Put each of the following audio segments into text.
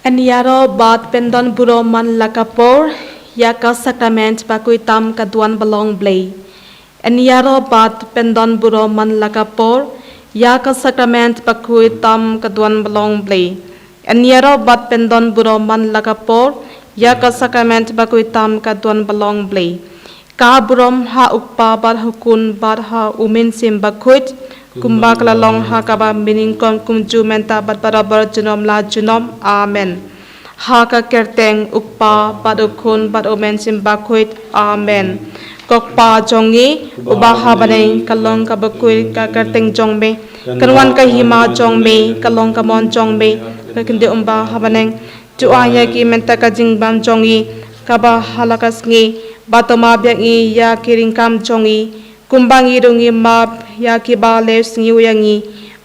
Aniaro bat pendon buro man lakapor yaka sakrament bakui tam kaduan balong blei. Aniaro bat pendon buro man lakapor yaka sakrament bakui tam kaduan balong blei. Aniaro bat pendon buro man lakapor yaka sakrament bakui tam kaduan balong blei. Ka burom ha ukpa bat hukun bat ha umin sim bakuit kumba kalalong ha kaba miningkom kumju menta bat barabar junom la junom. Amen. Ha ka kerteng ukpa bat ukun bat umin sim bakuit. Amen. Kokpa jongi ubaha baneng kalong kabakuit ka kerteng jongbe kanwan ka hima jongbe kalong kamon jongbe kakindi umba habaneng juaya ki menta ka jingbam jongi kaba halakas ngi batoma byangi ya kiringkam jongi kumbangi rungi map ya kibales ngi uyangi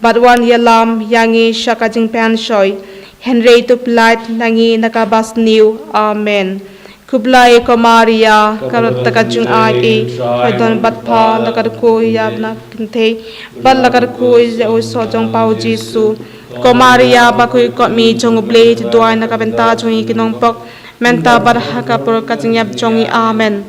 batwan yalam yangi shakajing pan shoy henry to plat nangi nakabas new. Amen. Kublai ko Maria karot takajung ai kadon batpa lakar ko yabna kinte bal lakar ko ya uso jong pau Jesu ko Maria bakui ko mi jong blade doai nakabenta jongi kinong pok menta barha ka por kajing yab jongi. Amen.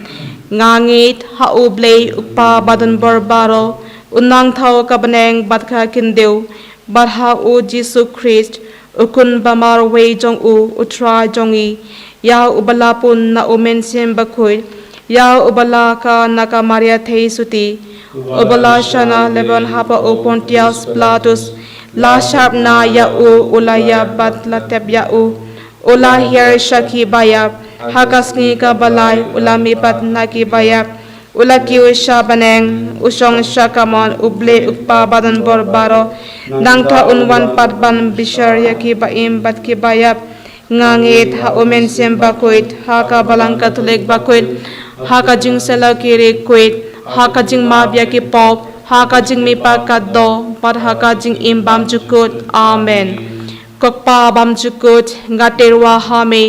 Ngangit ha ublay ukpa badon barbaro unang thao kabaneng batka kindeu barha u Jesu Christ ukun bamar way jong u utra jongi ya ubala pun na umen sim bakuy ya ubala ka naka Maria thei suti ubala shana lebon hapa u Pontius Pilatus la sharp na ya u ulaya bat la teb ya u ula hier shaki bayab hakasni ka balay ulami pat na ki bayab ula ki usha baneng usong shakamon uble ukpa badan borbaro nangta unwan pat ban bishar ya ki baim bat ki bayab ngangit ha omen sem bakuit ha ka balang katolik bakuit ha ka jing sela kiri kuit ha ka jing mabya ki pop ha ka jing mi pa ka do par ha ka jing im bam jukut. Amen. Kokpa bam jukut ngaterwa ha me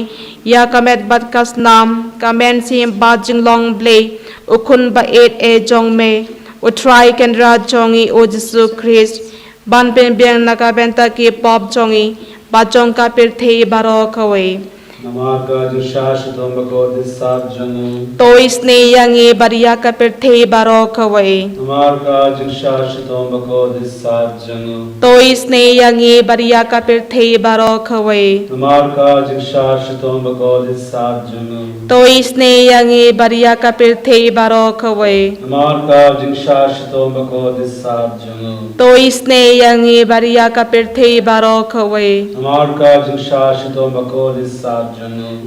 ya kamet bat kas nam kamen sim ba jing long blay ukun ba e jong me utrai kendra jongi o Jesu Christ ban pen biang nakabenta ki pop jongi bajong ka pirthei baro kawai Namaka Jashashatam Bhagavad Sajjana toisne yangi bariya ka pirthei baro kawai Namaka Jashashatam Bhagavad Sajjana toisne yangi bariya ka pirthei baro kawai Namaka Jashashatam Bhagavad Sajjana toisne yangi bariya ka pirthei baro kawai Namaka Jashashatam Bhagavad Sajjana toisne yangi bariya ka pirthei baro kawai Namaka Jashashatam Bhagavad Sajjana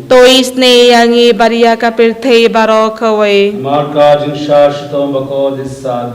toisne yangi bariya ka pirthei baro kawai Namaka Jashashatam Bhagavad Sajjana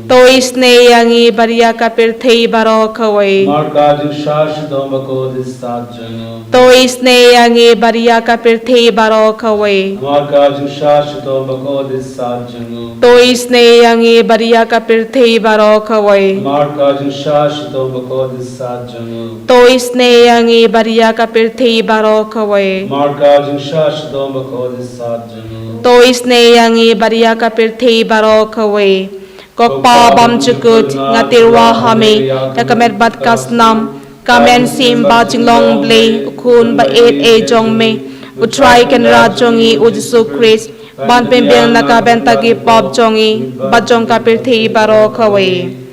toisne yangi bariya ka pirthei baro kawai Namaka Jashashatam Bhagavad Sajjana toisne yangi bariya ka pirthei baro kawai Namaka Jashashatam Bhagavad Sajjana toisne yangi bariya ka pirthei baro kawai Namaka Jashashatam Bhagavad Sajjana toisne yangi bariya ka pirthei baro kawai Marka Jashashatam Bhagavad Sajjana toisne yangi bariya ka pirthei baro kawai kokpa bam jukut ngatirwa hame yakamet bat kasnam kamen sim ba jinglong blay ukun ba e jong me utrai ken ra jongi o Jesu Christ ban pen biang nakabenta gi pop jongi bajong ka pirthei baro kawai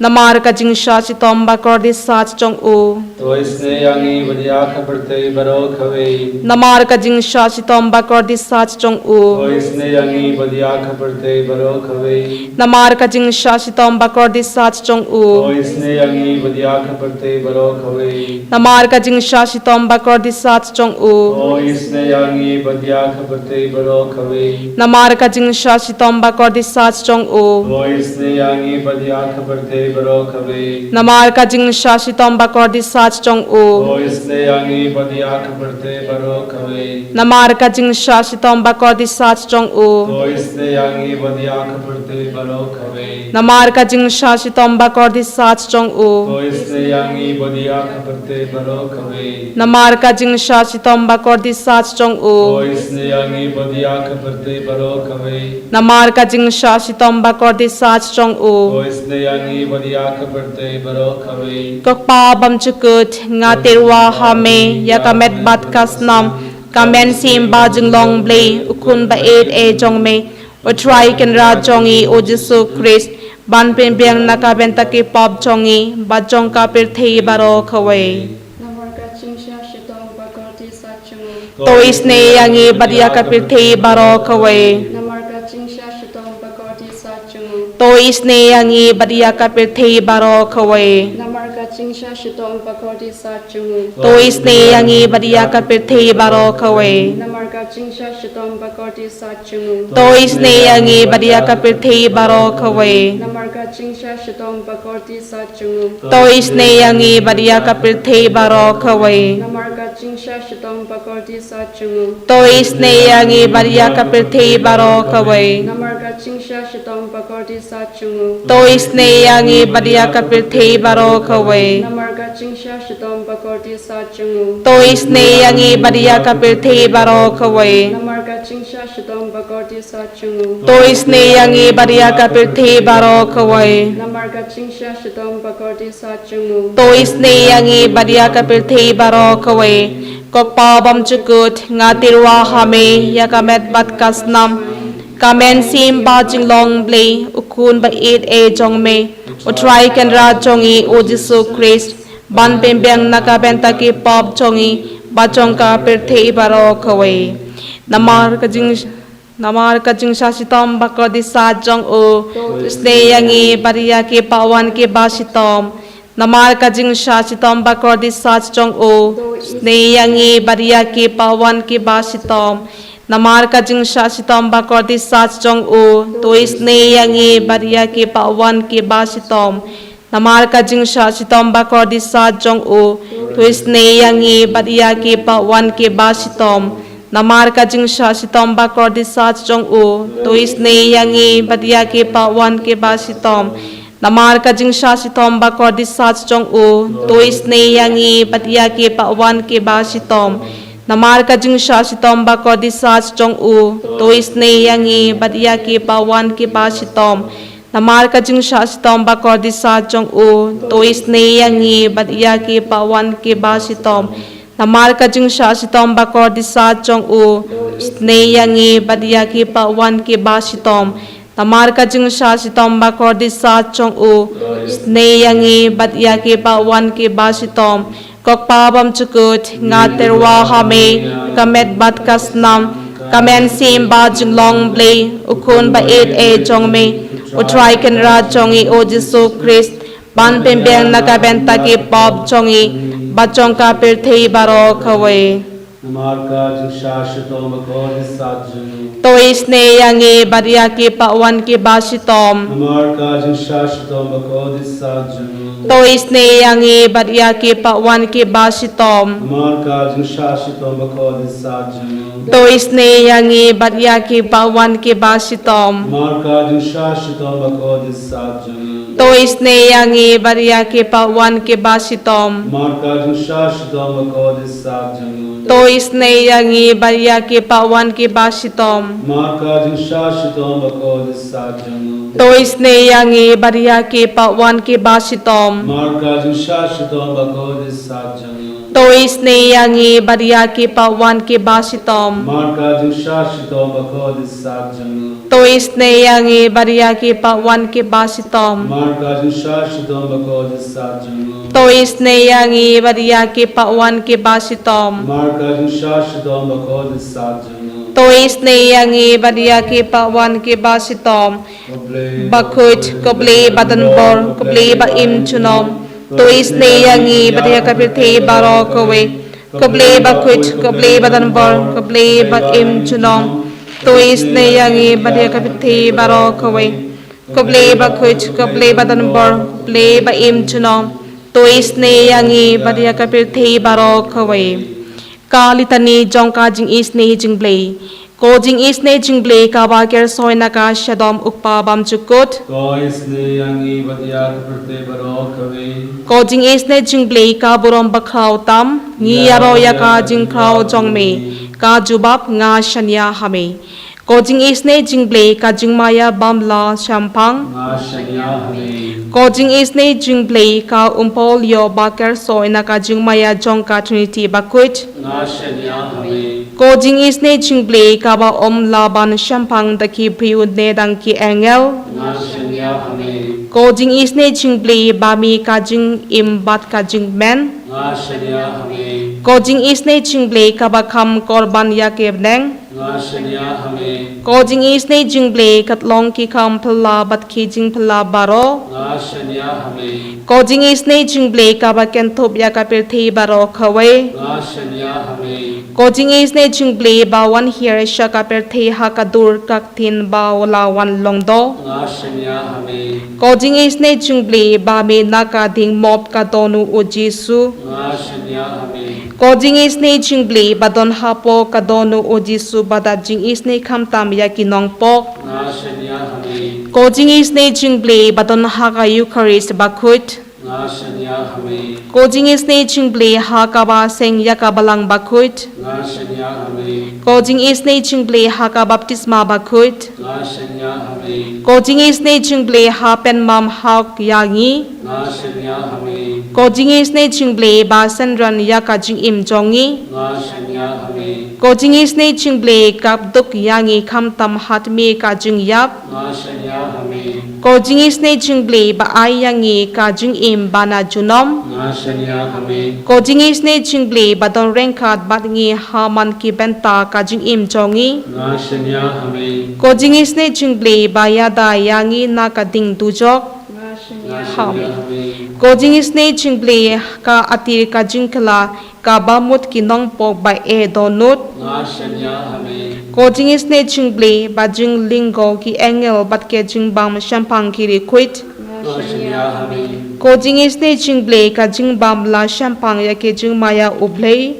namar ka jing sha si tomba kordi sach jong u toisne yangi badiya khabartei baro khawe namar ka jing sha si tomba kordi sach jong u toisne yangi badiya khabartei baro khawe namar ka jing sha si tomba kordi sach jong u toisne yangi badiya khabartei baro khawe namar ka jing sha si tomba kordi sach jong u toisne yangi badiya khabartei baro khawe namar ka jing sha si tomba kordi sach jong u toisne yangi badiya khabartei baro khawe namar ka jing sha si tomba kordi sach jong u toisne yangi badiya khabartei baro khawe namar ka jing sha si tomba kordi sach jong u toisne yangi badiya khabartei baro khawe namar ka jing sha si tomba kordi sach jong u toisne yangi badiya khabartei baro khawe namar ka jing sha si tomba kordi sach jong u toisne yangi badiya khabartei baro khawe namar ka jing sha si tomba kordi sach jong u toisne yangi vadia kaberte barok hawe. Kok pa bam chukut nga terwa hame ya kamet bat kasnam kamen sim ba jinglong blei ukun ba e jong me o try ken ra jongi o Jesu Christ ban pen biang nakaben taki pop jongi ba jong ka per thei baro khawe to isne yangi badia ka per thei baro khawe to isne yangi badia ka per thei baro khawe to isne yangi badia ka per thei baro khawe to isne yangi badia ka per thei baro khawe to isne yangi badia ka per thei baro khawe to isne yangi badia ka per thei baro khawe to isne yangi badia ka per thei baro khawe to isne yangi badia ka per thei baro khawe to isne yangi badia ka per thei baro khawe to isne yangi badia ka per thei baro khawe kok pa bam chukut nga tirwa hame ya kamet bat kasnam kamen sim ba jinglong blei ukun ba e jong me o try ken ra jongi o Jesu Christ ban pem beng nakaben taki pop jongi ba jong ka per thei baro khawe namar ka jing sitom ba ko di sa jong o isne yangi baria ke pawan ke ba sitom namar ka jing sitom ba ko di sa jong o isne yangi baria ke pawan ke ba sitom namar ka jing sitom ba ko di sa jong o to isne yangi baria ke pawan ke ba sitom namar ka jing sitom ba ko di sa jong o to isne yangi baria ke pawan ke ba sitom namar ka jing sitom ba ko di sa jong o to isne yangi baria ke pawan ke ba sitom namar ka jing sitom ba ko di sa jong o to isne yangi baria ke pawan ke ba sitom namar ka jing sitom ba ko di sa jong o to isne yangi baria ke pawan ke ba sitom namar ka jing sitom ba ko di sa jong o to isne yangi baria ke pawan ke ba sitom namar ka jing sitom ba ko di sa jong o isne yangi baria ke pawan ke ba sitom namar ka jing sitom ba ko di sa jong o isne yangi baria ke pawan ke ba sitom kok pa bam chukut nga terwa hame kamet bat kasnam kamen sim ba jinglong blei ukun ba e jong me o try ken ra jongi o Jesu Christ ban pem beng nakaben taki pop jongi ba jong ka per thei baro khawe namar ka jing sitom ba ko di sa jong to isne yangi baria ke pawan ke ba sitom namar ka jing sitom ba ko di sa jong to isne yangi baria ke pawan ke ba sitom namar ka jing sitom ba ko di sa jong to isne yangi baria ke pawan ke ba sitom namar ka jing sitom ba ko di sa jong to isne yangi baria ke pawan ke ba sitom namar ka jing sitom ba ko di sa jong to isne yangi baria ke pawan ke ba sitom namar ka jing sitom ba ko di sa jong to isne yangi baria ke pawan ke ba sitom namar ka jing sitom ba ko di sa jong to isne yangi baria ke pawan ke ba sitom namar ka jing sitom ba ko di sa jong to isne yangi baria ke pawan ke ba sitom namar ka jing sitom ba ko di sa jong to isne yangi baria ke pawan ke ba sitom namar ka jing sitom ba ko di sa jong to isne yangi baria ke pawan ke ba sitom bakut koble badan bor koble ba im chunom to isne yangi badia ka per thei baro khawe koble bakut koble badan bor koble ba im chunom to isne yangi badia ka per thei baro khawe koble bakut koble badan bor koble ba im chunom to isne yangi badia ka per thei baro khawe kalitani jongka jing isne jinglei ko jing isne jinglei ka ba ker soina ka shadom ukpa bam chukut to isne yangi badia kaberte baro khawe ko jing isne jinglei ka borom bakhau tam ni yaro ya ka jing khau jongme ka jubab nga shanya hame Ko JIngisynei-blei ka Jingmaya Bamla Shampang. Ko JIngisynei-blei ka Umpolio Baker Soina ka Jingmaya Jongka Trinity Bakuit. Ko JIngisynei-blei ka ba Laban Shampang daki Priudne dangki Engel. Ko JIngisynei-blei ba mi ka Jing Imbat ka Jingmen. Ko JIngisynei-blei ka ba Kam Korban Yakebneng. Ko JIngisynei-blei katlong ki kam pala bat ki jing pala baro. Ko JIngisynei-blei ka ba kentup ya kapirthi baro kawe. Ko JIngisynei-blei ba wan here sya kapirthi hakadur kaktin ba wala wan longdo. Ko JIngisynei-blei ba mi nakading mop ka donu o Jisu. Ko JIngisynei-blei ba don hapo ka donu o Jisu bada JIngisynei kamtam ya kinongpok. Ko JIngisynei-blei ba don haka Eucharist bakut. Ko JIngisynei-blei haka ba seng ya kabalang bakut. Ko JIngisynei-blei haka baptisma bakut. Ko JIngisynei-blei ha penmam hak yangi. Ko JIngisynei-blei ba sendran ya ka Jingim jongi. Ko JIngisynei-blei kap duk yangi kamtam hatmi ka Jingyap. Ko JIngisynei-blei ba ay yangi ka Jingim bana junom. Ko JIngisynei-blei ba don rengkat bat ngi haman ki benta ka Jingim jongi. Ko JIngisynei-blei ba yada yangi na ka ding dujok. Ko JIngisynei-blei ka atir ka jingkala ka bamut ki nongpok ba donut. Ko JIngisynei-blei ba jing linggo ki engel bat ke jingbam shampang ki requit. Ko JIngisynei-blei ka jingbam la shampang ya ke jingmaya ublei.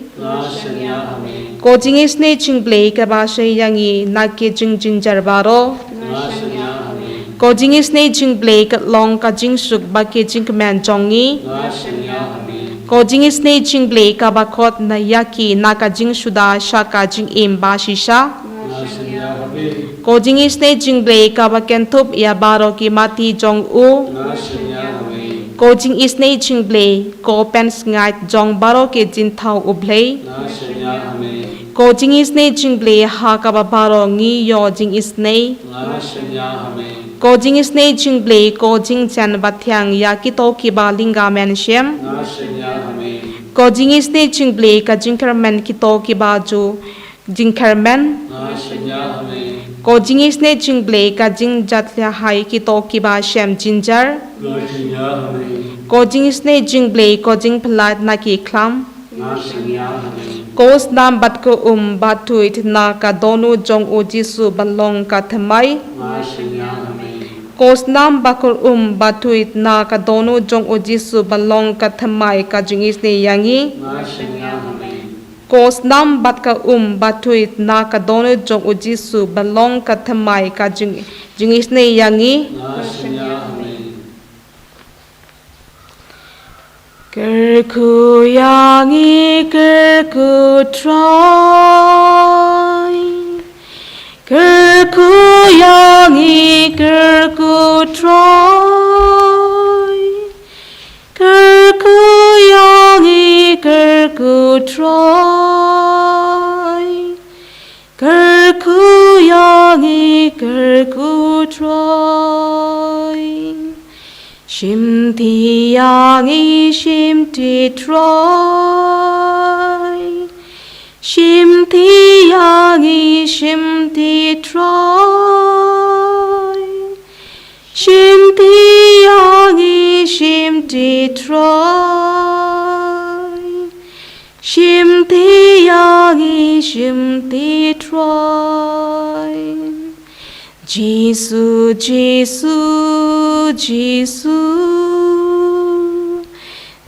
Ko JIngisynei-blei ka ba shay yangi na ke jingjinjar baro. Ko JIngisynei-blei katlong ka jingsuk ba ke jingkmen jongi. Ko JIngisynei-blei ka bakot na yaki na ka jingsuda sya ka Jingim ba shisha. Ko JIngisynei-blei ka ba kentup ya baro ki mati jong u. Ko JIngisynei-blei ko pens ngait jong baro ke jintau ublei. Ko JIngisynei-blei ha ka ba baro ngi yo Jingisynei. Ko JIngisynei-blei ko jingchan batyang ya kito ki ba lingga men shem. Ko JIngisynei-blei ka jingkermen kito ki ba ju jingkermen. Ko JIngisynei-blei ka jingjat ya hai kito ki ba shem jinjar. Ko JIngisynei-blei ko jingplat na ki klam. Ko snam bat ko batuit na ka donu jong o Jisu balong ka thamai. Ko snam bakor batuit na ka donu jong o Jisu balong ka thamai ka Jingisynei yangi. Ko snam bat ka batuit na ka donu jong o Jisu balong ka thamai ka Jingisynei yangi. Kerku yangi kerku try. Kerku yangi kerku try. Kerku yangi kerku try. Kerku yangi kerku try. Shimti yangi shimti try. Shimti yangi shimti try. Shimti yangi shimti try. Shimti yangi shimti try. Jisu, Jisu, Jisu,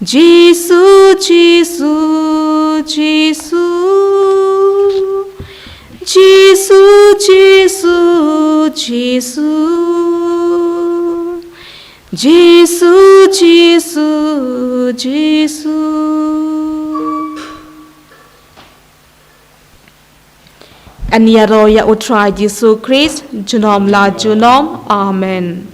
Jisu, Jisu, Jisu, Jisu, Jisu, Jisu, Jisu, Jisu, Jisu. Ania ro ya utrai Jesu Christ junom la junom. Amen.